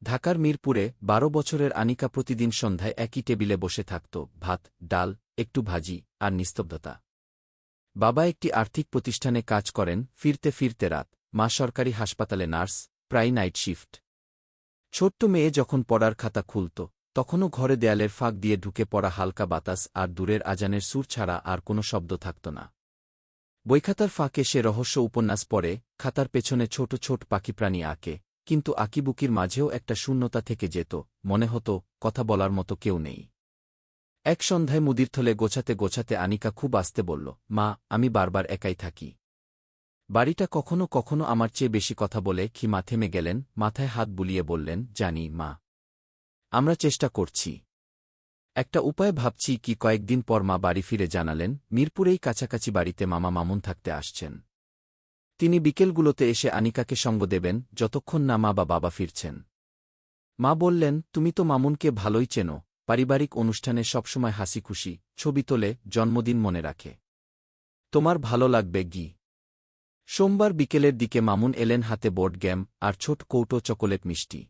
ঢাকার মিরপুরে ১২ বছরের আনিকা প্রতিদিন সন্ধ্যায় একই টেবিলে বসে থাকত, ভাত, ডাল, একটু ভাজি আর নিস্তব্ধতা। বাবা একটি আর্থিক প্রতিষ্ঠানে কাজ করেন, ফিরতে ফিরতে রাত। মা সরকারি হাসপাতালে নার্স, প্রায় নাইট শিফট। ছোট্ট মেয়ে যখন পড়ার খাতা খুলত, তখনও ঘরে দেয়ালের ফাঁক দিয়ে ঢুকে পড়া হালকা বাতাস আর দূরের আজানের সুর ছাড়া আর কোনো শব্দ থাকত না। বইখাতার ফাঁকে সে রহস্য উপন্যাস পড়ে, খাতার পেছনে ছোট ছোট পাখিপ্রাণী আঁকে, কিন্তু আঁকিবুকির মাঝেও একটা শূন্যতা থেকে যেত, মনে হতো কথা বলার মতো কেউ নেই। এক সন্ধ্যায় মুদির থলে গোছাতে গোছাতে আনিকা খুব আস্তে বলল, মা, আমি বারবার একাই থাকি। বাড়িটা কখনো কখনো আমার চেয়ে বেশি কথা বলে। মা থেমে গেলেন, মাথায় হাত বুলিয়ে বললেন, জানি মা, আমরা চেষ্টা করছি। একটা উপায় ভাবছি কি। কয়েকদিন পর মা বাড়ি ফিরে জানালেন, মিরপুরেই কাছাকাছি বাড়িতে মামা মামুন থাকতে আসছেন। তিনি বিকেলগুলোতে এসে আনিকাকে সঙ্গ দেবেন, যতক্ষণ না মা বা বাবা ফিরছেন। মা বললেন, তুমি তো মামুনকে ভালোই চেনো, পারিবারিক অনুষ্ঠানে সবসময় হাসি খুশি, ছবি তোলে, জন্মদিন মনে রাখে। তোমার ভালো লাগবে গি। সোমবার বিকেলের দিকে মামুন এলেন হাতে বোর্ড গেম আর ছোট কৌটো চকোলেট মিষ্টি।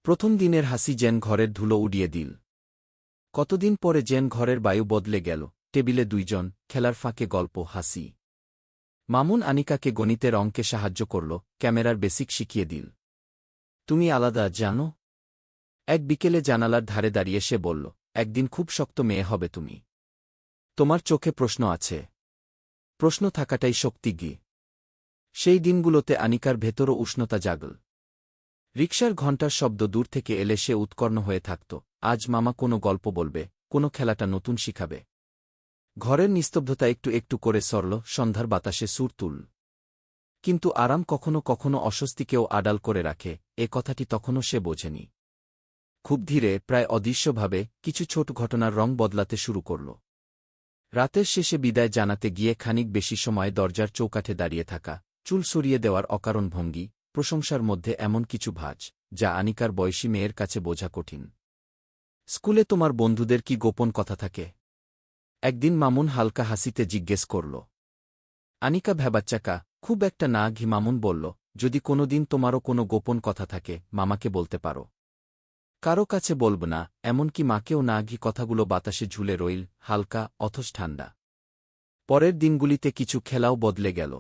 প্রথম দিনের হাসি যেন ঘরের ধুলো উড়িয়ে দিল। কতদিন পরে যেন ঘরের বায়ু বদলে গেল। টেবিলে দুইজন, খেলার ফাঁকে গল্প, হাসি। মামুন আনিকাকে গণিতের অঙ্কে সাহায্য করল, ক্যামেরার বেসিক শিখিয়ে দিল। তুমি আলাদা, জানো? এক বিকেলে জানালার ধারে দাঁড়িয়ে সে বলল, একদিন খুব শক্ত মেয়ে হবে তুমি। তোমার চোখে প্রশ্ন আছে। প্রশ্ন থাকাটাই শক্তি গি। সেই দিনগুলোতে আনিকার ভেতরও উষ্ণতা জাগল। রিকশার ঘণ্টার শব্দ দূর থেকে এলে সে উৎকর্ণ হয়ে থাকত। আজ মামা কোনো গল্প বলবে, কোনো খেলাটা নতুন শিখাবে। ঘরের নিস্তব্ধতা একটু একটু করে সরল, সন্ধ্যার বাতাসে সুর তুল। কিন্তু আরাম কখনো কখনো অস্বস্তিকেও আড়াল করে রাখে, এ কথাটি তখনও সে বোঝেনি। খুব ধীরে, প্রায় অদৃশ্যভাবে, কিছু ছোট ঘটনার রং বদলাতে শুরু করল। রাতের শেষে বিদায় জানাতে গিয়ে খানিক বেশি সময় দরজার চৌকাঠে দাঁড়িয়ে থাকা, চুল সরিয়ে দেওয়ার অকারণ ভঙ্গি, প্রশংসার মধ্যে এমন কিছু ভাঁজ, যা আনিকার বয়সী মেয়ের কাছে বোঝা কঠিন। স্কুলে তোমার বন্ধুদের কি গোপন কথা থাকে? একদিন মামুন হালকা হাসিতে জিজ্ঞেস করল। আনিকা ভ্যাবাচ্চাকা, খুব একটা না। মামুন বলল, যদি কোনোদিন তোমারও কোনো গোপন কথা থাকে, মামাকে বলতে পারো। কারো কাছে বলব না, এমনকি মাকেও না। কথাগুলো বাতাসে ঝুলে রইল, হালকা অথচ ঠান্ডা। পরের দিনগুলিতে কিছু খেলাও বদলে গেল।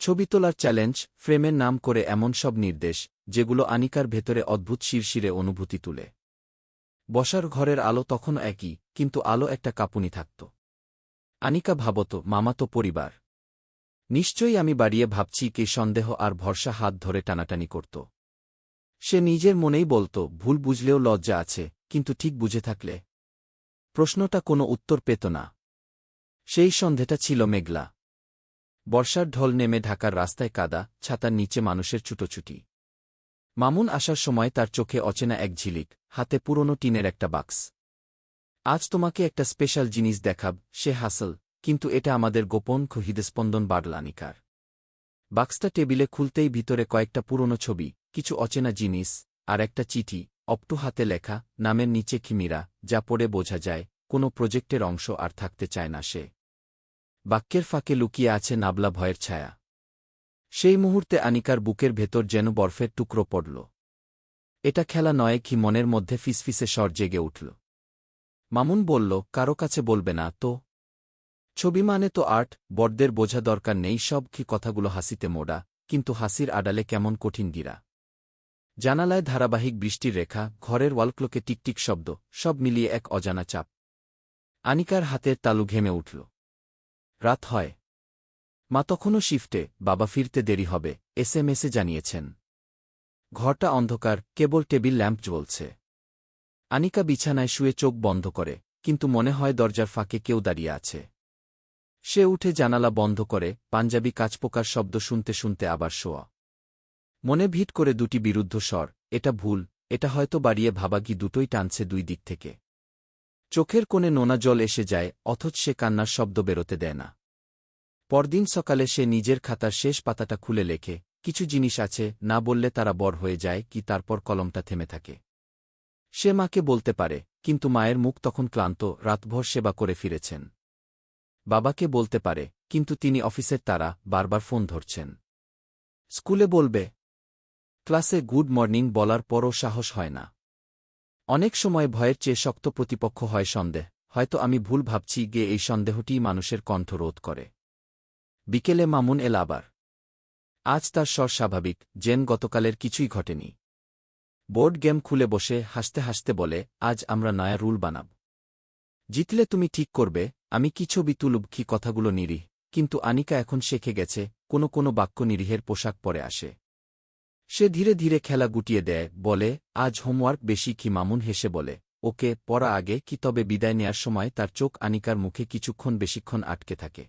ছবি তোলার চ্যালেঞ্জ, ফ্রেমের নাম করে এমন সব নির্দেশ, যেগুলো আনিকার ভেতরে অদ্ভুত শিরশিরে অনুভূতি তুলে। বসার ঘরের আলো তখনও একই, কিন্তু আলো একটা কাঁপুনি থাকত। আনিকা ভাবত, মামা তো পরিবার। নিশ্চয়ই আমি বাড়িয়ে ভাবছি। কে সন্দেহ আর ভরসা হাত ধরে টানাটানি করত। সে নিজের মনেই বলত, ভুল বুঝলেও লজ্জা আছে, কিন্তু ঠিক বুঝে থাকলে। প্রশ্নটা কোনো উত্তর পেত না। সেই সন্ধেটা ছিল মেঘলা। বর্ষার ঢল নেমে ঢাকার রাস্তায় কাদা, ছাতার নিচে মানুষের ছুটোছুটি। মামুন আসার সময় তার চোখে অচেনা এক ঝিলিক, হাতে পুরনো টিনের একটা বাক্স। আজ তোমাকে একটা স্পেশাল জিনিস দেখাব। সে হাসল, কিন্তু এটা আমাদের গোপন। হৃদস্পন্দন বাড়ল আনিকার। বাক্সটা টেবিলে খুলতেই ভিতরে কয়েকটা পুরনো ছবি, কিছু অচেনা জিনিস, আর একটা চিঠি, অপটু হাতে লেখা, নামের নিচে খিমিরা, যা পড়ে বোঝা যায় কোনো প্রজেক্টের অংশ আর থাকতে চায় না সে। বাক্যের ফাঁকে লুকিয়ে আছে নাবলা ভয়ের ছায়া। সেই মুহূর্তে আনিকার বুকের ভেতর যেন বরফের টুকরো পড়ল। এটা খেলা নয়। মনের মধ্যে ফিসফিসে স্বর জেগে উঠল। মামুন বলল, কারো কাছে বলবে না তো? ছবি মানে তো আর্ট, বড়দের বোঝা দরকার নেই সব। কথাগুলো হাসিতে মোড়া, কিন্তু হাসির আড়ালে কেমন কঠিন গিরা। জানালায় ধারাবাহিক বৃষ্টির রেখা, ঘরের ওয়ালক্লোকে টিকটিক শব্দ, সব মিলিয়ে এক অজানা চাপ। আনিকার হাতের তালু ঘেমে উঠল। রাত হয়। মা তখনও শিফটে, বাবা ফিরতে দেরি হবে, এসএমএসে জানিয়েছেন। ঘরটা অন্ধকার, কেবল টেবিল ল্যাম্প জ্বলছে। আনিকা বিছানায় শুয়ে চোখ বন্ধ করে, কিন্তু মনে হয় দরজার ফাঁকে কেউ দাঁড়িয়ে আছে। সে উঠে জানালা বন্ধ করে, পাঞ্জাবি কাঁচপোকার শব্দ শুনতে শুনতে আবার শোয়া। মনে ভিট করে দুটি বিরুদ্ধ স্বর, এটা ভুল, এটা হয়তো বাড়িয়ে ভাবাগি, দুটোই টানছে দুই দিক থেকে। চোখের কোণে নোনা জল এসে যায়, অথচ সে কান্নার শব্দ বেরোতে দেয় না। পরদিন সকালে সে নিজের খাতার শেষ পাতাটা খুলে লেখে, কিছু জিনিস আছে, না বললে তারা বড় হয়ে যায়। তারপর কলমটা থেমে থাকে। সে মাকে বলতে পারে, কিন্তু মায়ের মুখ তখন ক্লান্ত, রাতভর সেবা করে ফিরেছেন। বাবাকে বলতে পারে, কিন্তু তিনি অফিসের তারা, বারবার ফোন ধরছেন। স্কুলে বলবে, ক্লাসে গুড মর্নিং বলার পরও সাহস হয় না। অনেক সময় ভয়ের চেয়ে শক্ত প্রতিপক্ষ হয় সন্দেহ। হয়তো আমি ভুল ভাবছি এই সন্দেহটিই মানুষের কণ্ঠ রোধ করে। বিকেলে মামুন এল আবার। আজ তার স্বর স্বাভাবিক, যেন গতকালের কিছুই ঘটেনি। বোর্ড গেম খুলে বসে হাসতে হাসতে বলে, আজ আমরা নয়া রুল বানাব। জিতলে তুমি ঠিক করবে আমি কি ছবি তুলব কি কথাগুলো নিরীহ, কিন্তু আনিকা এখন শিখে গেছে কোনো বাক্য নিরীহের পোশাক পরে আসে। সে ধীরে ধীরে খেলা গুটিয়ে দেয়, বলে, আজ হোমওয়ার্ক বেশি কি? মামুন হেসে বলে, ওকে, পড়া আগে কি? তবে বিদায় নেয়ার সময় তার চোখ আনিকার মুখে বেশিক্ষণ আটকে থাকে।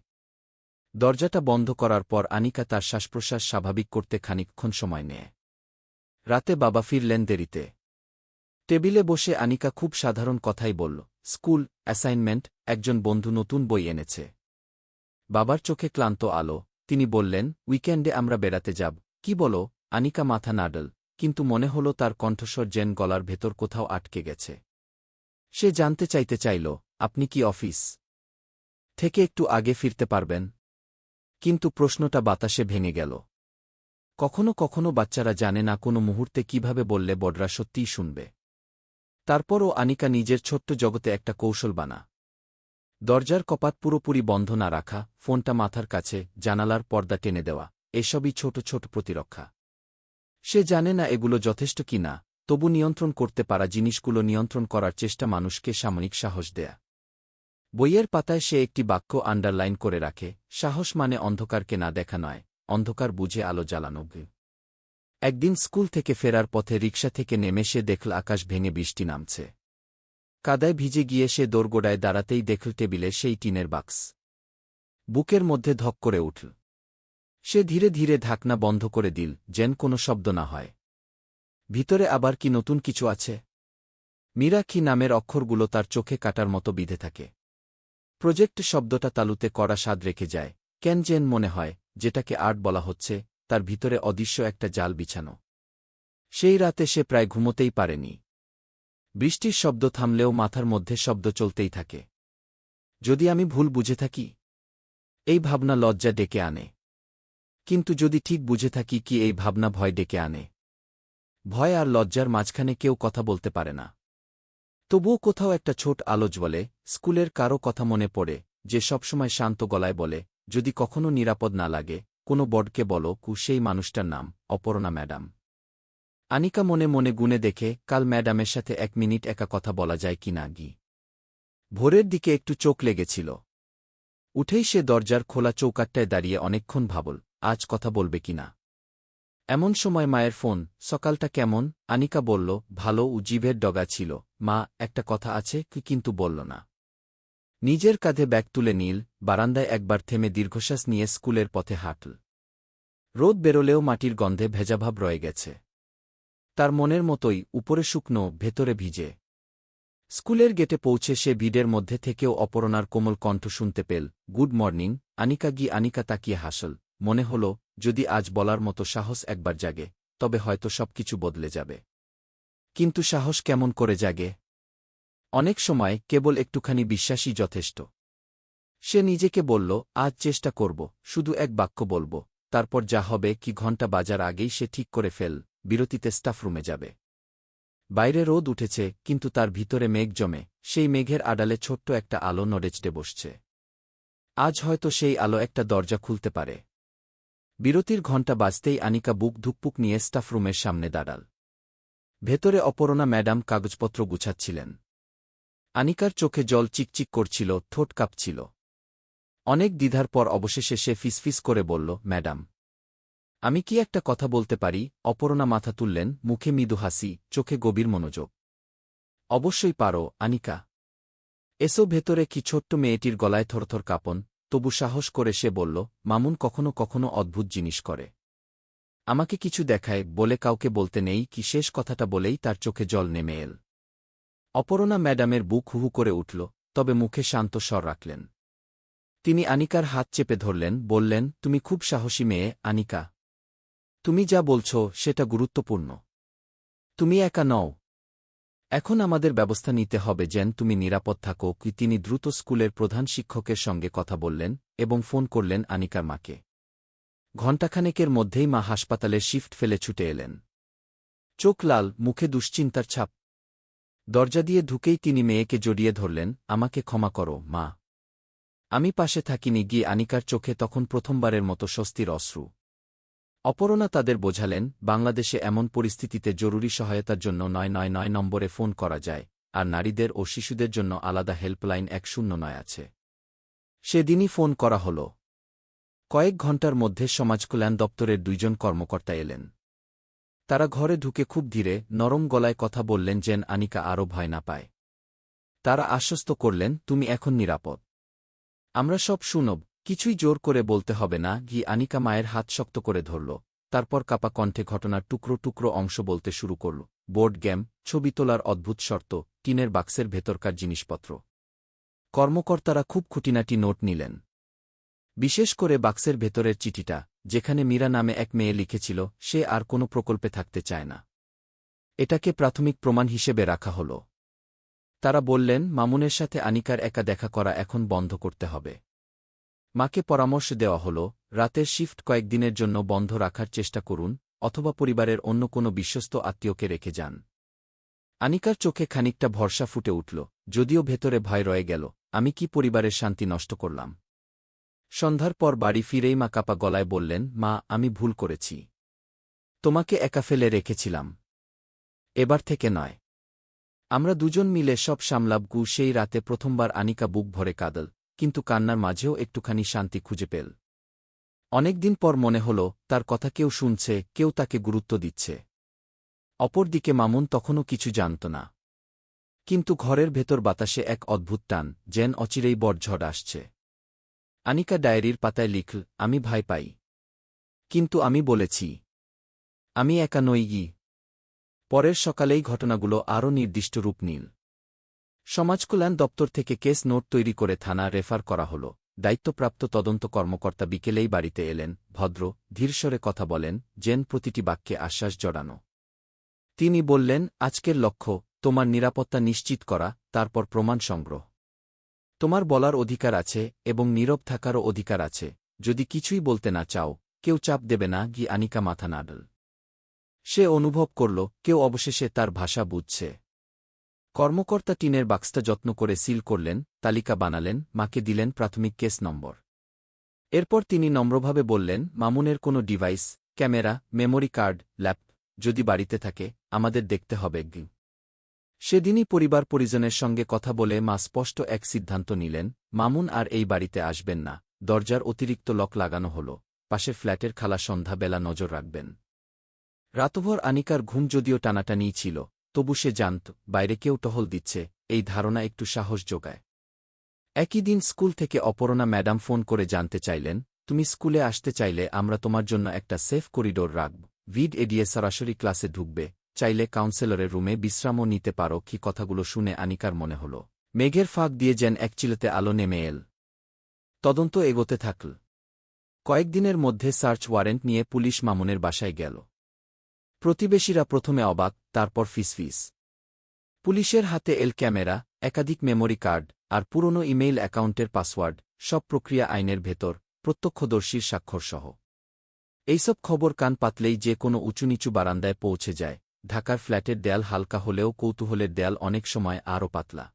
দরজাটা বন্ধ করার পর আনিকা তার শ্বাসপ্রশ্বাস স্বাভাবিক করতে খানিকক্ষণ সময় নেয়। রাতে বাবা ফিরলেন দেরিতে। টেবিলে বসে আনিকা খুব সাধারণ কথাই বলল, স্কুল, অ্যাসাইনমেন্ট, একজন বন্ধু নতুন বই এনেছে। বাবার চোখে ক্লান্ত আলো। তিনি বললেন, উইকেন্ডে আমরা বেড়াতে যাব। কি বলো? আনিকা মাথা নাড়ল, কিন্তু মনে হল তার কণ্ঠস্বর যেন গলার ভেতর কোথাও আটকে গেছে। সে জানতে চাইল, আপনি কি অফিস থেকে একটু আগে ফিরতে পারবেন? কিন্তু প্রশ্নটা বাতাসে ভেঙে গেল। কখনো বাচ্চারা জানে না কোনো মুহূর্তে কিভাবে বললে বড়রা সত্যিই শুনবে। তারপরও আনিকা নিজের ছোট্ট জগতে একটা কৌশল বানা। দরজার কপাট পুরোপুরি বন্ধ না রাখা, ফোনটা মাথার কাছে, জানালার পর্দা টেনে দেওয়া, এসবই ছোট প্রতিরক্ষা। সে জানে না এগুলো যথেষ্ট কি না, তবু নিয়ন্ত্রণ করতে পারা জিনিসগুলো নিয়ন্ত্রণ করার চেষ্টা মানুষকে সাময়িক সাহস দেয়া। বইয়ের পাতায় সে একটি বাক্য আন্ডারলাইন করে রাখে, সাহস মানে অন্ধকারকে না দেখা নয়, অন্ধকার বুঝে আলো জ্বালানো। একদিন স্কুল থেকে ফেরার পথে রিকশা থেকে নেমে সে দেখল আকাশ ভেঙে বৃষ্টি নামছে। কাদায় ভিজে গিয়ে সে দোরগোড়ায় দাঁড়াতেই দেখল টেবিলে সেই টিনের বাক্স। বুকের মধ্যে ধক করে উঠল। সে ধীরে ধীরে ঢাকনা বন্ধ করে দিল, যেন কোনো শব্দ না হয়। ভিতরে আবার কি নতুন কিছু আছে? মীরাক্ষী নামের অক্ষরগুলো তার চোখে কাটার মতো বিঁধে থাকে। প্রজেক্ট শব্দটা তালুতে কড়া স্বাদ রেখে যায়। কেন যেন মনে হয়, যেটাকে আর্ট বলা হচ্ছে, তার ভিতরে অদৃশ্য একটা জাল বিছানো। সেই রাতে সে প্রায় ঘুমোতেই পারেনি। বৃষ্টির শব্দ থামলেও মাথার মধ্যে শব্দ চলতেই থাকে। যদি আমি ভুল বুঝে থাকি? এই ভাবনা লজ্জা ডেকে আনে। কিন্তু যদি ঠিক বুঝে থাকি কি এই ভাবনা ভয় ডেকে আনে? ভয় আর লজ্জার মাঝখানে কেউ কথা বলতে পারে না। তবুও কোথাও একটা ছোট আলো জ্বলে। স্কুলের কারো কথা মনে পড়ে, যে সবসময় শান্ত গলায় বলে, যদি কখনো নিরাপদ না লাগে, কোনো বড়কে বলো সেই মানুষটার নাম অপর্ণা ম্যাডাম। আনিকা মনে মনে গুনে দেখে, কাল ম্যাডামের সাথে 1 মিনিট একা কথা বলা যায় কি না। ভোরের দিকে একটু চোখ লেগেছিল। উঠেই সে দরজার খোলা চৌকাঠটায় দাঁড়িয়ে অনেকক্ষণ ভাবল, আজ কথা বলবে কিনা। এমন সময় মায়ের ফোন। সকালটা কেমন? আনিকা বলল, ভালো। জিভের ডগা ছিল। মা, একটা কথা আছে কিন্তু বলল না। নিজের কাঁধে ব্যাগ তুলে নীল বারান্দায় একবার থেমে দীর্ঘশ্বাস নিয়ে স্কুলের পথে হাঁটল। রোদ বেরোলেও মাটির গন্ধে ভেজাভাব রয়ে গেছে। তার মনের মতোই, উপরে শুকনো, ভেতরে ভিজে। স্কুলের গেটে পৌঁছে সে ভিড়ের মধ্যে থেকেও অপর্ণার কোমল কণ্ঠ শুনতে পেল, গুড মর্নিং আনিকা। আনিকা তাকিয়ে হাসল। মনে হল, যদি আজ বলার মতো সাহস একবার জাগে, তবে হয়তো সবকিছু বদলে যাবে। কিন্তু সাহস কেমন করে জাগে? অনেক সময় কেবল একটুখানি বিশ্বাসই যথেষ্ট। সে নিজেকে বলল, আজ চেষ্টা করব, শুধু এক বাক্য বলব, তারপর যা হবে কি। ঘণ্টা বাজার আগেই সে ঠিক করে ফেল, বিরতিতে স্টাফ রুমে যাবে। বাইরে রোদ উঠেছে, কিন্তু তার ভিতরে মেঘ জমে। সেই মেঘের আড়ালে ছোট্ট একটা আলো নড়েচড়ে বসছে। আজ হয়তো সেই আলো একটা দরজা খুলতে পারে। বিরতির ঘণ্টা বাজতেই আনিকা বুক ধুকপুক নিয়ে স্টাফ রুমের সামনে দাঁড়াল। ভেতরে অপর্ণা ম্যাডাম কাগজপত্র গুছাচ্ছিলেন। আনিকার চোখে জল চিকচিক করছিল, ঠোঁট কাঁপছিল। অনেক দ্বিধার পর অবশেষে সে ফিসফিস করে বলল, ম্যাডাম, আমি কি একটা কথা বলতে পারি? অপর্ণা মাথা তুললেন, মুখে মৃদু হাসি, চোখে গভীর মনোযোগ। অবশ্যই পারো আনিকা। এসো ভেতরে। কি ছোট্ট মেয়েটির গলায় থরথর কাঁপন, তবু সাহস করে সে বলল, মামুন কখনো অদ্ভুত জিনিস করে। আমাকে কিছু দেখায়, বলে কাউকে বলতে নেই কি। শেষ কথাটা বলেই তার চোখে জল নেমে এল। অপর্ণা ম্যাডামের বুক হুহু করে উঠল, তবে মুখে শান্ত স্বর রাখলেন। তিনি আনিকার হাত চেপে ধরলেন, বললেন, তুমি খুব সাহসী মেয়ে আনিকা। তুমি যা বলছ সেটা গুরুত্বপূর্ণ। তুমি একা নও। এখন আমাদের ব্যবস্থা নিতে হবে যেন তুমি নিরাপদ থাকো। তিনি দ্রুত স্কুলের প্রধান শিক্ষকের সঙ্গে কথা বললেন এবং ফোন করলেন আনিকার মাকে। ঘণ্টাখানেকের মধ্যেই মা হাসপাতালের শিফট ফেলে ছুটে এলেন। চোখ লাল, মুখে দুশ্চিন্তার ছাপ। দরজা দিয়ে ঢুকেই তিনি মেয়েকে জড়িয়ে ধরলেন। আমাকে ক্ষমা করো, মা। আমি পাশে থাকিনি। গিয়ে আনিকার চোখে তখন প্রথমবারের মতো স্বস্তির অশ্রু। অপর্ণা তাদের বোঝালেন, বাংলাদেশে এমন পরিস্থিতিতে জরুরি সহায়তার জন্য ৯৯৯ নম্বরে ফোন করা যায়, আর নারীদের ও শিশুদের জন্য আলাদা হেল্পলাইন ১০৯ আছে। সেদিনই ফোন করা হল। কয়েক ঘণ্টার মধ্যে সমাজকল্যাণ দপ্তরের ২ জন কর্মকর্তা এলেন। তারা ঘরে ঢুকে খুব ধীরে, নরম গলায় কথা বললেন যেন আনিকা আরও ভয় না পায়। তারা আশ্বস্ত করলেন, তুমি এখন নিরাপদ। আমরা সব শুনব, কিছুই জোর করে বলতে হবে না। আনিকা মায়ের হাত শক্ত করে ধরল। তারপর কাপা কণ্ঠে ঘটনার টুকরো টুকরো অংশ বলতে শুরু করল। বোর্ড গেম, ছবি তোলার অদ্ভুত শর্ত, টিনের বাক্সের ভেতরকার জিনিসপত্র। কর্মকর্তারা খুব খুঁটিনাটি নোট নিলেন। বিশেষ করে বাক্সের ভেতরের চিঠিটা, যেখানে মীরা নামে এক মেয়ে লিখেছিল সে আর কোনো প্রকল্পে থাকতে চায় না। এটাকে প্রাথমিক প্রমাণ হিসেবে রাখা হল। তারা বললেন, মামুনের সাথে আনিকার একা দেখা করা এখন বন্ধ করতে হবে। মাকে পরামর্শ দেওয়া হল, রাতের শিফট কয়েকদিনের জন্য বন্ধ রাখার চেষ্টা করুন, অথবা পরিবারের অন্য কোনো বিশ্বস্ত আত্মীয়কে রেখে যান। আনিকার চোখে খানিকটা ভরসা ফুটে উঠল, যদিও ভেতরে ভয় রয়ে গেল। আমি কি পরিবারের শান্তি নষ্ট করলাম? সন্ধ্যার পর বাড়ি ফিরেই মা কাপা গলায় বললেন, মা, আমি ভুল করেছি। তোমাকে একা ফেলে রেখেছিলাম। এবার থেকে নয়। আমরা দুজন মিলে সব সামলাব। সেই রাতে প্রথমবার আনিকা বুক ভরে কাঁদল, কিন্তু কান্নার মাঝেও একটুখানি শান্তি খুঁজে পেল। অনেকদিন পর মনে হল, তার কথা কেউ শুনছে, কেউ তাকে গুরুত্ব দিচ্ছে। অপরদিকে মামুন তখনও কিছু জানত না। কিন্তু ঘরের ভেতর বাতাসে এক অদ্ভুত টান, যেন অচিরেই বড় ঝড় আসছে। আনিকা ডায়েরির পাতায় লিখল, আমি ভয় পাই। কিন্তু আমি বলেছি, আমি একা নই। পরের সকালেই ঘটনাগুলো আরও নির্দিষ্ট রূপ নিল। সমাজকল্যাণ দপ্তর থেকে কেস নোট তৈরি করে থানা রেফার করা হল। দায়িত্বপ্রাপ্ত তদন্ত কর্মকর্তা বিকেলেই বাড়িতে এলেন। ভদ্র, ধীরস্বরে কথা বলেন, যেন প্রতিটি বাক্যে আশ্বাস জড়ানো। তিনি বললেন, আজকের লক্ষ্য তোমার নিরাপত্তা নিশ্চিত করা, তারপর প্রমাণ সংগ্রহ। তোমার বলার অধিকার আছে, এবং নীরব থাকারও অধিকার আছে। যদি কিছুই বলতে না চাও, কেউ চাপ দেবে না। আনিকা মাথা নাড়ল। সে অনুভব করল, কেউ অবশেষে তার ভাষা বুঝছে। কর্মকর্তা টিনের বাক্সটা যত্ন করে সিল করলেন, তালিকা বানালেন, মাকে দিলেন প্রাথমিক কেস নম্বর। এরপর তিনি নম্রভাবে বললেন, মামুনের কোনো device, camera, memory card, laptop যদি বাড়িতে থাকে, আমাদের দেখতে হবে। সেদিনই পরিবার পরিজনের সঙ্গে কথা বলে মা স্পষ্ট এক সিদ্ধান্ত নিলেন, মামুন আর এই বাড়িতে আসবেন না। দরজার অতিরিক্ত লক লাগানো হল। পাশের ফ্ল্যাটের খালা সন্ধ্যাবেলা নজর রাখবেন। রাতভর আনিকার ঘুম যদিও টানাটানিই ছিল, তবু সে জানত, বাইরে কেউ টহল দিচ্ছে। এই ধারণা একটু সাহস যোগায়। একই দিন স্কুল থেকে অপর্ণা ম্যাডাম ফোন করে জানতে চাইলেন, তুমি স্কুলে আসতে চাইলে আমরা তোমার জন্য একটা সেফ করিডোর রাখব। ভিড এডিয়ে সরাসরি ক্লাসে ঢুকবে, চাইলে কাউন্সেলরের রুমে বিশ্রামও নিতে পারো। কি কথাগুলো শুনে আনিকার মনে হল, মেঘের ফাঁক দিয়ে যেন এক চিলতে আলো নেমে এল। তদন্ত এগোতে থাকল। কয়েকদিনের মধ্যে সার্চ ওয়ারেন্ট নিয়ে পুলিশ মামুনের বাসায় গেল। প্রতিবেশীরা প্রথমে অবাক, তারপর ফিসফিস। পুলিশের হাতে এল ক্যামেরা, একাধিক মেমোরি কার্ড, আর পুরনো ইমেইল অ্যাকাউন্টের পাসওয়ার্ড, সব প্রক্রিয়া আইনের ভেতর, প্রত্যক্ষদর্শীর স্বাক্ষরসহ। এইসব খবর কান পাতলেই যে কোনো উঁচুনিচু বারান্দায় পৌঁছে যায়। ঢাকার ফ্ল্যাটের দেয়াল হালকা হলেও কৌতূহলের দেয়াল অনেক সময় আরও পাতলা।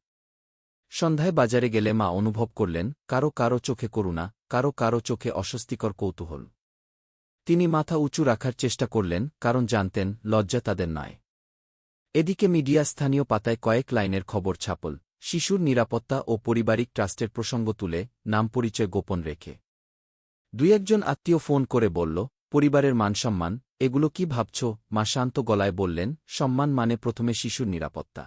সন্ধ্যায় বাজারে গেলে মা অনুভব করলেন, কারো কারো চোখে করুণা, কারো কারো চোখে অস্বস্তিকর কৌতূহল। তিনি মাথা উঁচু রাখার চেষ্টা করলেন, কারণ জানতেন, লজ্জা তাদের নয়। এদিকে মিডিয়া স্থানীয় পাতায় কয়েক লাইনের খবর ছাপল, শিশুর নিরাপত্তা ও পারিবারিক ট্রাস্টের প্রসঙ্গ তুলে, নাম পরিচয় গোপন রেখে। দুই একজন আত্মীয় ফোন করে বলল, পরিবারের মানসম্মান, এগুলো কি ভাবছ? মা শান্ত গলায় বললেন, সম্মান মানে প্রথমে শিশুর নিরাপত্তা।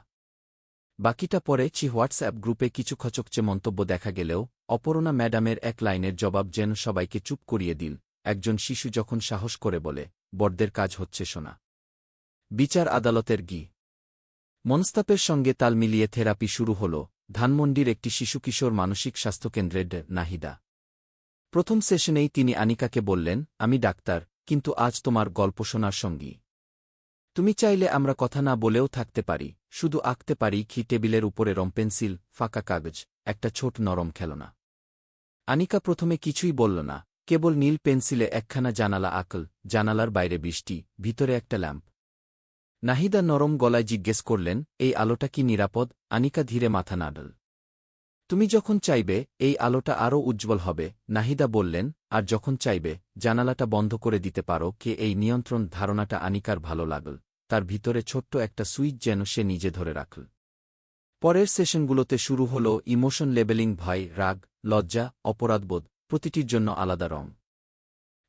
বাকিটা পরে। হোয়াটসঅ্যাপ গ্রুপে কিছু খচকচে মন্তব্য দেখা গেলেও অপর্ণা ম্যাডামের এক লাইনের জবাব যেন সবাইকে চুপ করিয়ে দিল। একজন শিশু যখন সাহস করে বলে, বড়দের কাজ হচ্ছে শোনা। বিচার আদালতের মনস্তাপের সঙ্গে তাল মিলিয়ে থেরাপি শুরু হল ধানমন্ডির একটি শিশু কিশোর মানসিক স্বাস্থ্যকেন্দ্রের নাহিদা। প্রথম সেশনেই তিনি আনিকাকে বললেন, আমি ডাক্তার, কিন্তু আজ তোমার গল্প শোনার সঙ্গী। তুমি চাইলে আমরা কথা না বলেও থাকতে পারি, শুধু আঁকতে পারি। টেবিলের উপরে রং পেন্সিল, ফাঁকা কাগজ, একটা ছোট নরম খেলনা। আনিকা প্রথমে কিছুই বলল না, কেবল নীল পেন্সিলে একখানা জানালা আঁকল। জানালার বাইরে বৃষ্টি, ভিতরে একটা ল্যাম্প। নাহিদা নরম গলায় জিজ্ঞেস করলেন, এই আলোটা কি নিরাপদ? আনিকা ধীরে মাথা নাড়ল। তুমি যখন চাইবে এই আলোটা আরও উজ্জ্বল হবে, নাহিদা বললেন, আর যখন চাইবে জানালাটা বন্ধ করে দিতে পারো। কে এই নিয়ন্ত্রণ ধারণাটা আনিকার ভালো লাগল। তার ভিতরে ছোট্ট একটা সুইচ যেন সে নিজে ধরে রাখল। পরের সেশনগুলোতে শুরু হল ইমোশন লেবেলিং, ভয়, রাগ, লজ্জা, অপরাধবোধ, প্রতিটির জন্য আলাদা রং।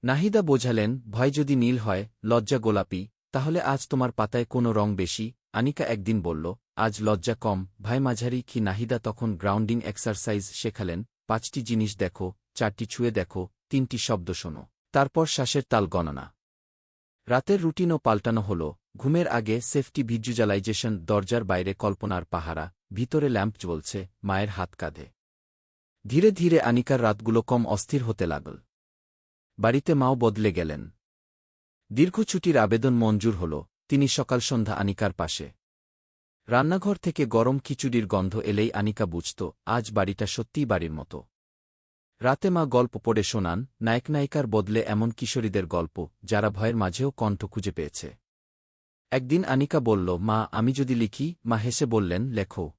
নাহিদা বোঝালেন, ভয় যদি নীল হয়, লজ্জা গোলাপি, তাহলে আজ তোমার পাতায় কোনো রং বেশি। আনিকা একদিন বলল, আজ লজ্জা কম, ভয় মাঝারি। কি নাহিদা তখন গ্রাউন্ডিং এক্সারসাইজ শেখালেন। 5টি জিনিস দেখো, 4টি ছুঁয়ে দেখো, 3টি শব্দ শোনো, তারপর শ্বাসের তাল গণনা। রাতের রুটিনও পাল্টানো হল। ঘুমের আগে সেফটি ভিজুয়ালাইজেশন, দরজার বাইরে কল্পনার পাহারা, ভিতরে ল্যাম্প জ্বলছে, মায়ের হাত কাঁধে। ধীরে ধীরে আনিকার রাতগুলো কম অস্থির হতে লাগল। বাড়িতে মাও বদলে গেলেন। দীর্ঘ ছুটির আবেদন মঞ্জুর হল। তিনি সকাল সন্ধ্যা আনিকার পাশে। রান্নাঘর থেকে গরম খিচুড়ির গন্ধ এলেই আনিকা বুঝত, আজ বাড়িটা সত্যিই বাড়ির মতো। রাতে মা গল্প পড়ে শোনান, নায়ক-নায়িকার বদলে এমন কিশোরীদের গল্প, যারা ভয়ের মাঝেও কণ্ঠ খুঁজে পেয়েছে। একদিন আনিকা বলল, মা আমি যদি লিখি? মা হেসে বললেন, লেখো।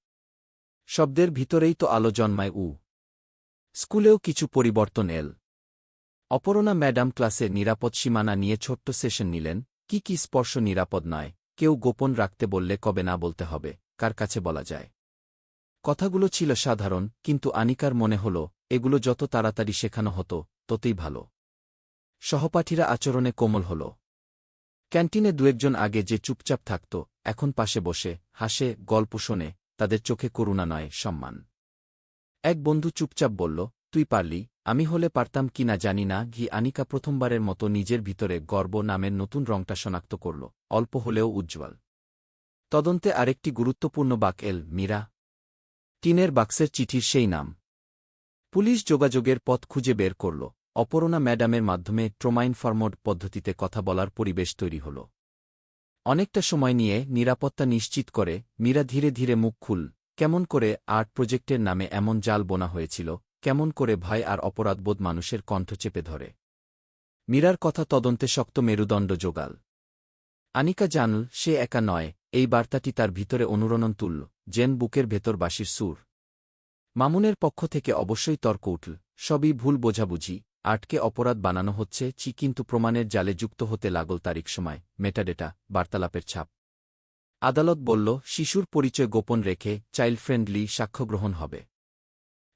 শব্দের ভিতরেই তো আলো জন্মায়। স্কুলেও কিছু পরিবর্তন এল। অপর্ণা ম্যাডাম ক্লাসে নিরাপদ সীমানা নিয়ে ছোট্ট সেশন নিলেন। কি কি স্পর্শ নিরাপদ নয়, কেউ গোপন রাখতে বললে কবে না বলতে হবে, কার কাছে বলা যায়। কথাগুলো ছিল সাধারণ, কিন্তু আনিকার মনে হল, এগুলো যত তাড়াতাড়ি শেখানো হতো ততই ভালো। সহপাঠীরা আচরণে কোমল হল। ক্যান্টিনে দু-একজন আগে যে চুপচাপ থাকত, এখন পাশে বসে হাসে, গল্প শোনে, তাদের চোখে করুণা নয়, সম্মান। এক বন্ধু চুপচাপ বলল, তুই পারলি, আমি হলে পারতাম কি না জানি না। আনিকা প্রথমবারের মতো নিজের ভিতরে গর্ব নামের নতুন রংটা শনাক্ত করল, অল্প হলেও উজ্জ্বল। তদন্তে আরেকটি গুরুত্বপূর্ণ বাক এল, মীরা। টিনের বাক্সের চিঠির সেই নাম। পুলিশ যোগাযোগের পথ খুঁজে বের করল। অপর্ণা ম্যাডামের মাধ্যমে ট্রমা-ইনফর্মড পদ্ধতিতে কথা বলার পরিবেশ তৈরি হল। অনেকটা সময় নিয়ে নিরাপত্তা নিশ্চিত করে মীরা ধীরে ধীরে মুখ খুল। কেমন করে আর্ট প্রজেক্টের নামে এমন জাল বোনা হয়েছিল, কেমন করে ভয় আর অপরাধবোধ মানুষের কণ্ঠ চেপে ধরে। মীরার কথা তদন্তে শক্ত মেরুদণ্ড জোগাল। আনিকা জানল, সে একা নয়। এই বার্তাটি তার ভিতরে অনুরণন তুলল, যেন বুকের ভেতর বাঁশির সুর। মামুনের পক্ষ থেকে অবশ্যই তর্ক উঠল, সবই ভুল বোঝাবুঝি, আর্টকে অপরাধ বানানো হচ্ছে। কিন্তু প্রমাণের জালে যুক্ত হতে লাগল তারিখ, সময়, মেটাডেটা, বার্তালাপের ছাপ। আদালত বলল, শিশুর পরিচয় গোপন রেখে চাইল্ড ফ্রেন্ডলি সাক্ষ্যগ্রহণ হবে।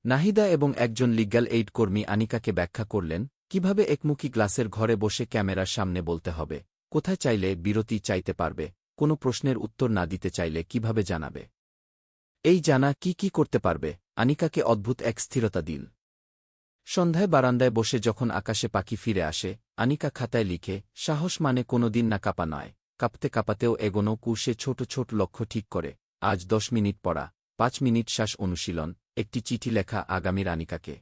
নাহিদা এবং একজন লিগ্যাল এইড কর্মী আনিকাকে ব্যাখ্যা করলেন, কিভাবে একমুখী গ্লাসের ঘরে বসে ক্যামেরার সামনে বলতে হবে, কোথায় চাইলে বিরতি চাইতে পারবে, কোনো প্রশ্নের উত্তর না দিতে চাইলে কিভাবে জানাবে। এই জানা কি কি করতে পারবে, আনিকাকে অদ্ভুত এক স্থিরতা দিল। সন্ধ্যায় বারান্দায় বসে যখন আকাশে পাখি ফিরে আসে, আনিকা খাতায় লিখে, সাহস মানে কোনোদিন না কাঁপা নয়, কাঁপতে কাঁপাতেও এগোনো। সে ছোট ছোট লক্ষ্য ঠিক করে, আজ 10 মিনিট পড়া, 5 মিনিট শ্বাস অনুশীলন, একটি চিঠি লেখা আগামীর আনিকাকে।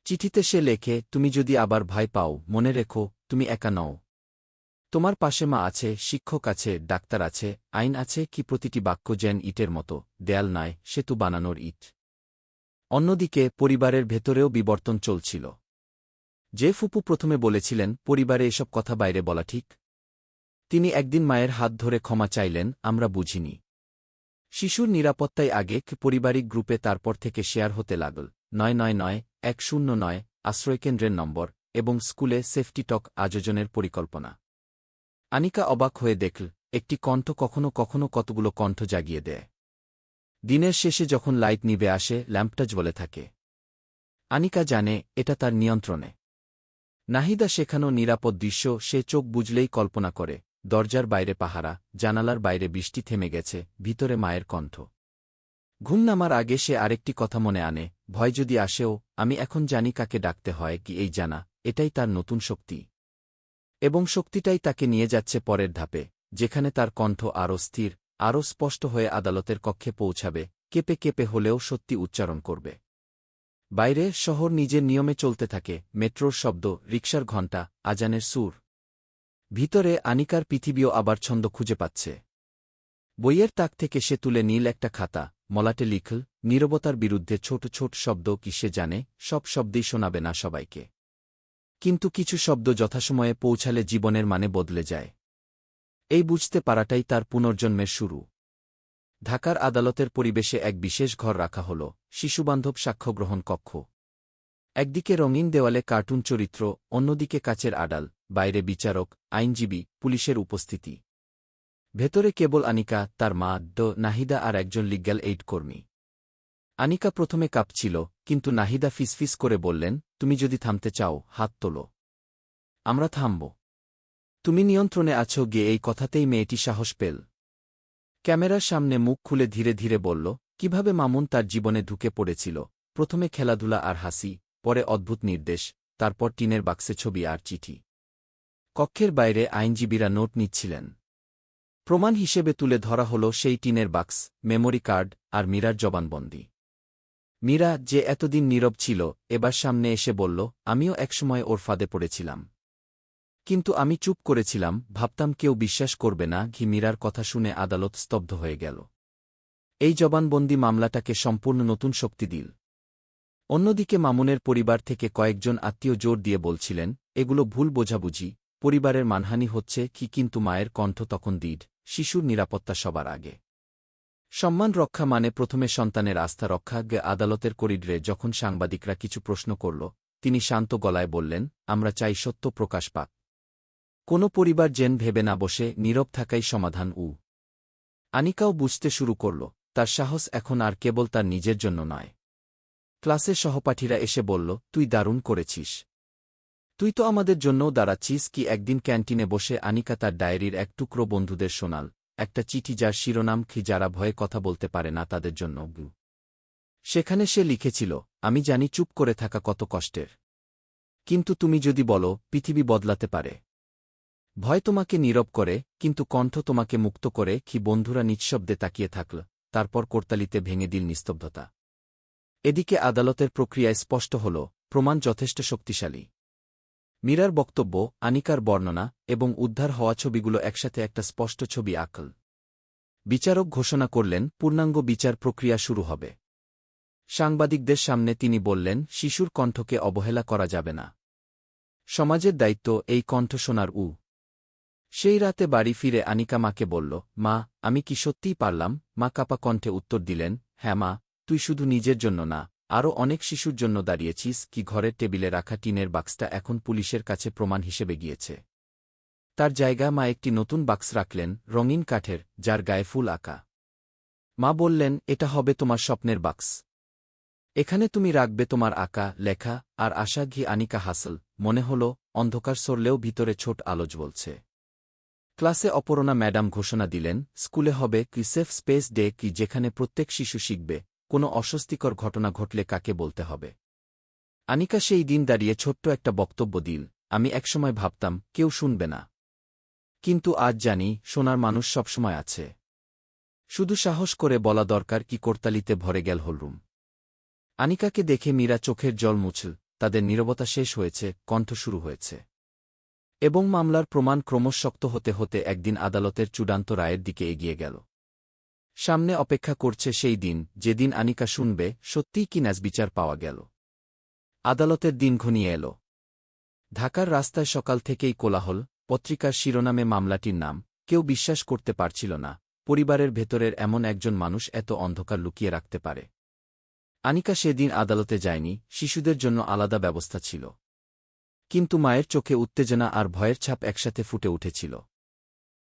চিঠিতে সে লেখে, তুমি যদি আবার ভয় পাও, মনে রেখো তুমি একা নও। তোমার পাশে মা আছে, শিক্ষক আছে, ডাক্তার আছে, আইন আছে। কি প্রতিটি বাক্য যেন ইটের মতো, দেয়াল নয়, সেতু বানানোর ইট। অন্যদিকে পরিবারের ভেতরেও বিবর্তন চলছিল। যে ফুপু প্রথমে বলেছিলেন পরিবারে এসব কথা বাইরে বলা ঠিক, তিনি একদিন মায়ের হাত ধরে ক্ষমা চাইলেন, আমরা বুঝিনি। শিশুর নিরাপত্তায় আগে পারিবারিক গ্রুপে, তারপর থেকে শেয়ার হতে লাগল 999-109 আশ্রয়কেন্দ্রের নম্বর, এবং স্কুলে সেফটি টক আয়োজনের পরিকল্পনা। আনিকা অবাক হয়ে দেখল, একটি কণ্ঠ কখনো কখনো কতগুলো কণ্ঠ জাগিয়ে দেয়। দিনের শেষে যখন লাইট নিভে আসে, ল্যাম্পটা জ্বলে থাকে। আনিকা জানে এটা তার নিয়ন্ত্রণে। নাহিদা শেখানো নিরাপদ দৃশ্য সে চোখ বুঝলেই কল্পনা করে, দরজার বাইরে পাহারা, জানালার বাইরে বৃষ্টি থেমে গেছে, ভিতরে মায়ের কণ্ঠ। ঘুম নামার আগে সে আরেকটি কথা মনে আনে, ভয় যদি আসেও আমি এখন জানি কাকে ডাকতে হয়। কি এই জানা, এটাই তার নতুন শক্তি। এবং শক্তিটাই তাকে নিয়ে যাচ্ছে পরের ধাপে, যেখানে তার কণ্ঠ আরও স্থির, আরও স্পষ্ট হয়ে আদালতের কক্ষে পৌঁছাবে, কেঁপে কেঁপে হলেও সত্যি উচ্চারণ করবে। বাইরে শহর নিজের নিয়মে চলতে থাকে, মেট্রোর শব্দ, রিকশার ঘণ্টা, আজানের সুর। ভিতরে আনিকার পৃথিবীও আবার ছন্দ খুঁজে পাচ্ছে। বইয়ের তাক থেকে সে তুলে নীল একটা খাতা, মলাটে লিখল, নীরবতার বিরুদ্ধে ছোট ছোট শব্দ। কি সে জানে, সব শব্দেই শোনাবে না সবাইকে, কিন্তু কিছু শব্দ যথাসময়ে পৌঁছালে জীবনের মানে বদলে যায়। এই বুঝতে পারাটাই তার পুনর্জন্মের শুরু। ঢাকার আদালতের পরিবেশে এক বিশেষ ঘর রাখা হল, শিশুবান্ধব সাক্ষ্যগ্রহণ কক্ষ। একদিকে রঙিন দেওয়ালে কার্টুন চরিত্র, অন্যদিকে কাচের আড়াল, বাইরে বিচারক, আইনজীবী, পুলিশের উপস্থিতি। ভেতরে কেবল আনিকা, তার মা নাহিদা আর একজন লিগ্যাল এইড কর্মী। আনিকা প্রথমে কাঁপছিল, কিন্তু নাহিদা ফিসফিস করে বললেন, তুমি যদি থামতে চাও, হাত তোলো। আমরা থামব। তুমি নিয়ন্ত্রণে আছো গিয়ে, এই কথাতেই মেয়েটি সাহস পেল। ক্যামেরার সামনে মুখ খুলে ধীরে ধীরে বলল, কিভাবে মামুন তার জীবনে ঢুকে পড়েছিল। প্রথমে খেলাধুলা আর হাসি, পরে অদ্ভুত নির্দেশ, তারপর টিনের বাক্সে ছবি আর চিঠি। কক্ষের বাইরে আইনজীবীরা নোট নিচ্ছিলেন। প্রমাণ হিসেবে তুলে ধরা হল সেই টিনের বাক্স, মেমোরি কার্ড আর মীরার জবানবন্দি। মীরা, যে এতদিন নীরব ছিল, এবার সামনে এসে বলল, আমিও একসময় ওর ফাঁদে পড়েছিলাম। কিন্তু আমি চুপ করেছিলাম, ভাবতাম কেউ বিশ্বাস করবে না। মীরার কথা শুনে আদালত স্তব্ধ হয়ে গেল। এই জবানবন্দি মামলাটাকে সম্পূর্ণ নতুন শক্তি দিল। অন্যদিকে মামুনের পরিবার থেকে কয়েকজন আত্মীয় জোর দিয়ে বলছিলেন, এগুলো ভুল বোঝাবুঝি, পরিবারের মানহানি হচ্ছে কিন্তু মায়ের কণ্ঠ তখন দৃঢ়, শিশুর নিরাপত্তা সবার আগে। সম্মান রক্ষা মানে প্রথমে সন্তানের আস্থা রক্ষা। আদালতের করিডরে যখন সাংবাদিকরা কিছু প্রশ্ন করল, তিনি শান্ত গলায় বললেন, আমরা চাই সত্য প্রকাশ পাক। কোনো পরিবার যেন ভেবে না বসে, নীরব থাকাই সমাধান। আনিকাও বুঝতে শুরু করল, তার সাহস এখন আর কেবল তার নিজের জন্য নয়। ক্লাসের সহপাঠীরা এসে বলল, তুই দারুণ করেছিস। তুই তো আমাদের জন্যও দাঁড়াচ্ছিস। একদিন ক্যান্টিনে বসে আনিকা তার ডায়েরির এক টুকরো বন্ধুদের শোনাল, একটা চিঠি যার শিরোনাম যারা ভয়ে কথা বলতে পারে না তাদের জন্য। সেখানে সে লিখেছিল, আমি জানি চুপ করে থাকা কত কষ্টের, কিন্তু তুমি যদি বলো, পৃথিবী বদলাতে পারে। ভয় তোমাকে নীরব করে, কিন্তু কণ্ঠ তোমাকে মুক্ত করে। বন্ধুরা নিঃশব্দে তাকিয়ে থাকল, তারপর করতালিতে ভেঙে দিল নিস্তব্ধতা। এদিকে আদালতের প্রক্রিয়ায় স্পষ্ট হল, প্রমাণ যথেষ্ট শক্তিশালী। মীরার বক্তব্য, আনিকার বর্ণনা এবং উদ্ধার হওয়া ছবিগুলো একসাথে একটা স্পষ্ট ছবি আঁকল। বিচারক ঘোষণা করলেন, পূর্ণাঙ্গ বিচার প্রক্রিয়া শুরু হবে। সাংবাদিকদের সামনে তিনি বললেন, শিশুর কণ্ঠকে অবহেলা করা যাবে না। সমাজের দায়িত্ব এই কণ্ঠ শোনার। সেই রাতে বাড়ি ফিরে আনিকা মাকে বলল, মা, আমি কি সত্যিই পারলাম? মা কাপা কণ্ঠে উত্তর দিলেন, হ্যাঁ মা, তুই শুধু নিজের জন্য না, আরও অনেক শিশুর জন্য দাঁড়িয়েছিস। ঘরের টেবিলে রাখা টিনের বাক্সটা এখন পুলিশের কাছে প্রমাণ হিসেবে গিয়েছে। তার জায়গা মা একটি নতুন বাক্স রাখলেন, রঙিন কাঠের, যার গায়ে ফুল আঁকা। মা বললেন, এটা হবে তোমার স্বপ্নের বাক্স। এখানে তুমি রাখবে তোমার আঁকা, লেখা আর আশা। আনিকা হাসল, মনে হল অন্ধকার সরলেও ভিতরে ছোট আলো জ্বলছে। ক্লাসে অপর্ণা ম্যাডাম ঘোষণা দিলেন, স্কুলে হবে সেফ স্পেস ডে, যেখানে প্রত্যেক শিশু শিখবে কোনো অস্বস্তিকর ঘটনা ঘটলে কাকে বলতে হবে। আনিকা সেই দিন দাঁড়িয়ে ছোট্ট একটা বক্তব্য দিল, আমি একসময় ভাবতাম কেউ শুনবে না, কিন্তু আজ জানি শোনার মানুষ সবসময় আছে। শুধু সাহস করে বলা দরকার। করতালিতে ভরে গেল হলরুম। আনিকাকে দেখে মীরা চোখের জল মুছল, তাদের নীরবতা শেষ হয়েছে, কণ্ঠ শুরু হয়েছে। এবং মামলার প্রমাণ ক্রমশ শক্ত হতে হতে একদিন আদালতের চূড়ান্ত রায়ের দিকে এগিয়ে গেল। সামনে অপেক্ষা করছে সেই দিন, যেদিন আনিকা শুনবে সত্যিই কি ন্যায়বিচার পাওয়া গেল। আদালতের দিন ঘনিয়ে এল। ঢাকার রাস্তায় সকাল থেকেই কোলাহল, পত্রিকার শিরোনামে মামলাটির নাম। কেউ বিশ্বাস করতে পারছিল না, পরিবারের ভেতরের এমন একজন মানুষ এত অন্ধকার লুকিয়ে রাখতে পারে। আনিকা সেদিন আদালতে যায়নি, শিশুদের জন্য আলাদা ব্যবস্থা ছিল। কিন্তু মায়ের চোখে উত্তেজনা আর ভয়ের ছাপ একসাথে ফুটে উঠেছিল।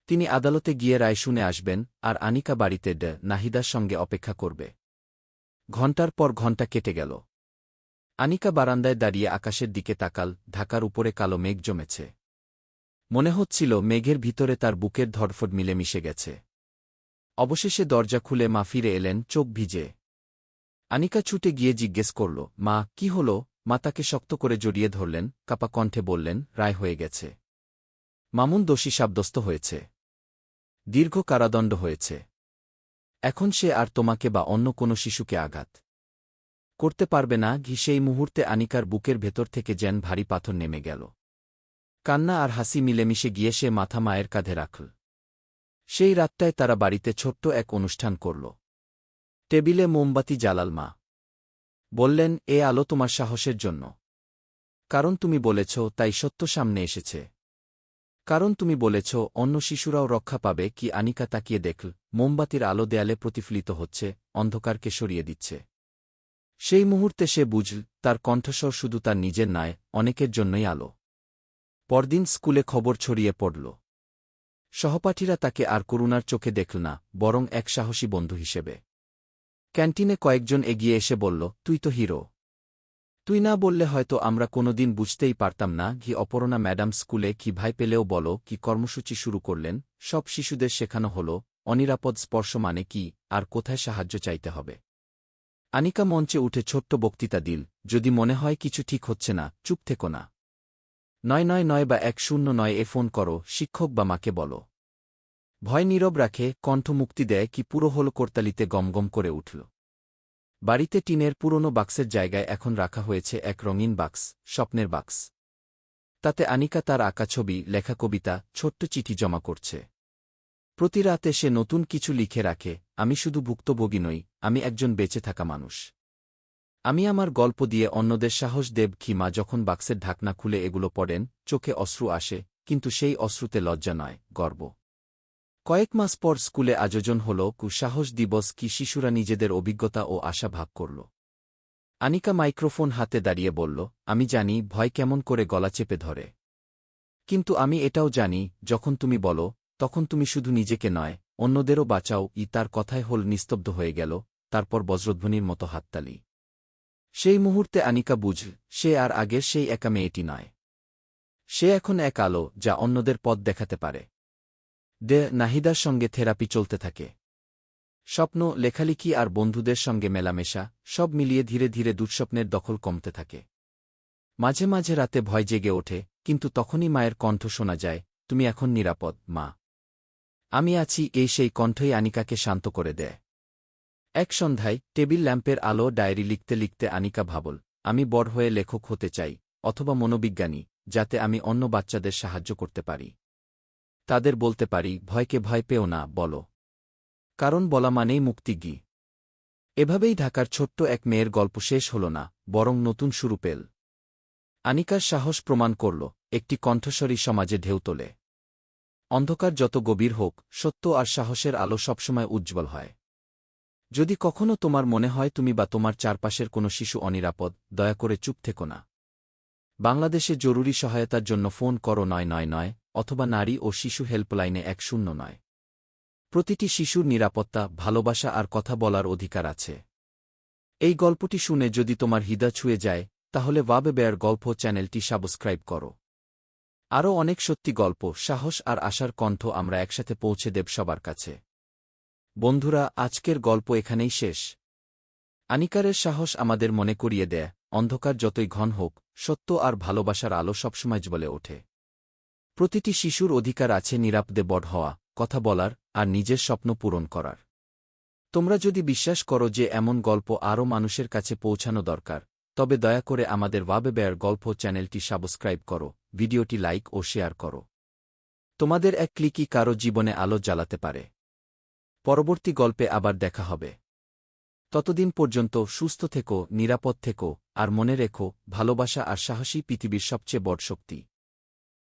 তিনি আদালতে গিয়ে রায় শুনে আসবেন, আর আনিকা বাড়িতে নাহিদার সঙ্গে অপেক্ষা করবে। ঘণ্টার পর ঘণ্টা কেটে গেল। আনিকা বারান্দায় দাঁড়িয়ে আকাশের দিকে তাকাল, ঢাকার উপরে কালো মেঘ জমেছে। মনে হচ্ছিল মেঘের ভিতরে তার বুকের ধড়ফড় মিলেমিশে গেছে। অবশেষে দরজা খুলে মা ফিরে এলেন, চোখ ভিজে। আনিকা ছুটে গিয়ে জিজ্ঞেস করল, মা, কি হল? মা তাকে শক্ত করে জড়িয়ে ধরলেন, কাপা কণ্ঠে বললেন, রায় হয়ে গেছে। মামুন দোষী সাব্যস্ত হয়েছে। দীর্ঘ কারাদণ্ড হয়েছে। এখন সে আর তোমাকে বা অন্য কোনো শিশুকে আঘাত করতে পারবে না। সেই মুহূর্তে আনিকার বুকের ভেতর থেকে যেন ভারী পাথর নেমে গেল। কান্না আর হাসি মিলেমিশে গিয়ে সে মাথা মায়ের কাঁধে রাখল। সেই রাতটায় তারা বাড়িতে ছোট্ট এক অনুষ্ঠান করল। টেবিলে মোমবাতি জ্বালাল মা। বললেন, এ আলো তোমার সাহসের জন্য। কারণ তুমি বলেছ, তাই সত্য সামনে এসেছে। কারণ তুমি বলেছ অন্য শিশুরাও রক্ষা পাবে কি। আনিকা তাকিয়ে দেখল মোমবাতির আলো দেয়ালে প্রতিফলিত হচ্ছে, অন্ধকারকে সরিয়ে দিচ্ছে। সেই মুহূর্তে সে বুঝল তার কণ্ঠস্বর শুধু তার নিজের নয়, অনেকের জন্যই আলো। পরদিন স্কুলে খবর ছড়িয়ে পড়ল। সহপাঠীরা তাকে আর করুণার চোখে দেখল না, বরং এক সাহসী বন্ধু হিসেবে। ক্যান্টিনে কয়েকজন এগিয়ে এসে বলল, তুই তো হিরো। তুই না বললে হয়তো আমরা কোনোদিন বুঝতেই পারতাম না। অপর্ণা ম্যাডাম স্কুলে কি ভয় পেলেও বলো কি কর্মসূচি শুরু করলেন। সব শিশুদের শেখানো হল অনিরাপদ স্পর্শ মানে কি, আর কোথায় সাহায্য চাইতে হবে। আনিকা মঞ্চে উঠে ছোট্ট বক্তৃতা দিল, যদি মনে হয় কিছু ঠিক হচ্ছে না, চুপ থেকো না। ৯৯৯ বা ১০৯ ফোন করো, শিক্ষক বা মাকে বলো। ভয় নীরব রাখে, কণ্ঠ মুক্তি দেয়। কি পুরো হল করতালিতে গমগম করে উঠল। বাড়িতে টিনের পুরনো বাক্সের জায়গায় এখন রাখা হয়েছে এক রঙিন বাক্স, স্বপ্নের বাক্স। তাতে আনিকা তার আঁকা ছবি, লেখা কবিতা, ছোট্ট চিঠি জমা করছে। প্রতি রাতে সে নতুন কিছু লিখে রাখে, আমি শুধু ভুক্তভোগী নই, আমি একজন বেঁচে থাকা মানুষ। আমি আমার গল্প দিয়ে অন্যদের সাহস দেব। মা যখন বাক্সের ঢাকনা খুলে এগুলো পড়েন, চোখে অশ্রু আসে, কিন্তু সেই অশ্রুতে লজ্জা নয়, গর্ব। কয়েক মাস পর স্কুলে আয়োজন হল সাহস দিবস। কি শিশুরা নিজেদের অভিজ্ঞতা ও আশা ভাগ করল। আনিকা মাইক্রোফোন হাতে দাঁড়িয়ে বলল, আমি জানি ভয় কেমন করে গলা চেপে ধরে। কিন্তু আমি এটাও জানি যখন তুমি বলো, তখন তুমি শুধু নিজেকে নয়, অন্যদেরও বাঁচাও। তার কথায় হল নিস্তব্ধ হয়ে গেল, তারপর বজ্রধ্বনির মতো হাততালি। সেই মুহূর্তে আনিকা বুঝল সে আর আগের সেই একা মেয়েটি নয়। সে এখন এক আলো, যা অন্যদের পথ দেখাতে পারে। নাহিদার সঙ্গে থেরাপি চলতে থাকে। স্বপ্ন, লেখালেখি আর বন্ধুদের সঙ্গে মেলামেশা, সব মিলিয়ে ধীরে ধীরে দুঃস্বপ্নের দখল কমতে থাকে। মাঝে মাঝে রাতে ভয় জেগে ওঠে, কিন্তু তখনই মায়ের কণ্ঠ শোনা যায়, তুমি এখন নিরাপদ, মা। আমি আছি। সেই কণ্ঠই আনিকাকে শান্ত করে দেয়। এক সন্ধ্যায় টেবিল ল্যাম্পের আলো, ডায়েরি লিখতে লিখতে আনিকা ভাবল, আমি বড় হয়ে লেখক হতে চাই, অথবা মনোবিজ্ঞানী, যাতে আমি অন্য বাচ্চাদের সাহায্য করতে পারি। তাদের বলতে পারি, ভয়কে ভয় পেও না, বলো। কারণ বলা মানেই মুক্তি। এভাবেই ঢাকার ছোট্ট এক মেয়ের গল্প শেষ হল না, বরং নতুন শুরু পেল। আনিকার সাহস প্রমাণ করল, একটি কণ্ঠস্বরী সমাজে ঢেউ তোলে। অন্ধকার যত গভীর হোক, সত্য আর সাহসের আলো সবসময় উজ্জ্বল হয়। যদি কখনো তোমার মনে হয় তুমি বা তোমার চারপাশের কোনো শিশু অনিরাপদ, দয়া করে চুপ থেকো না। বাংলাদেশে জরুরি সহায়তার জন্য ফোন করো ৯৯৯, অথবা নারী ও শিশু হেল্পলাইনে ১০৯। প্রতিটি শিশুর নিরাপত্তা, ভালোবাসা আর কথা বলার অধিকার আছে। এই গল্পটি শুনে যদি তোমার হৃদয় ছুঁয়ে যায়, তাহলে ওয়াবে বেয়ার গল্প চ্যানেলটি সাবস্ক্রাইব করো। আরও অনেক সত্যি গল্প, সাহস আর আশার কণ্ঠ আমরা একসাথে পৌঁছে দেব সবার কাছে। বন্ধুরা, আজকের গল্প এখানেই শেষ। আনিকারের সাহস আমাদের মনে করিয়ে দেয়, অন্ধকার যতই ঘন হোক, সত্য আর ভালোবাসার আলো সবসময় জ্বলে ওঠে। প্রতিটি শিশুর অধিকার আছে নিরাপদে বড় হওয়া, কথা বলার আর নিজের স্বপ্ন পূরণ করার। তোমরা যদি বিশ্বাস করো যে এমন গল্প আরও মানুষের কাছে পৌঁছানো দরকার, তবে দয়া করে আমাদের ওয়াবে বেয়ার গল্প চ্যানেলটি সাবস্ক্রাইব করো, ভিডিওটি লাইক ও শেয়ার করো। তোমাদের এক ক্লিকই কারো জীবনে আলো জ্বালাতে পারে। পরবর্তী গল্পে আবার দেখা হবে। ততদিন পর্যন্ত সুস্থ থেকো, নিরাপদ থেকো, আর মনে রেখো, ভালোবাসা আর সাহসী পৃথিবীর সবচেয়ে বড় শক্তি।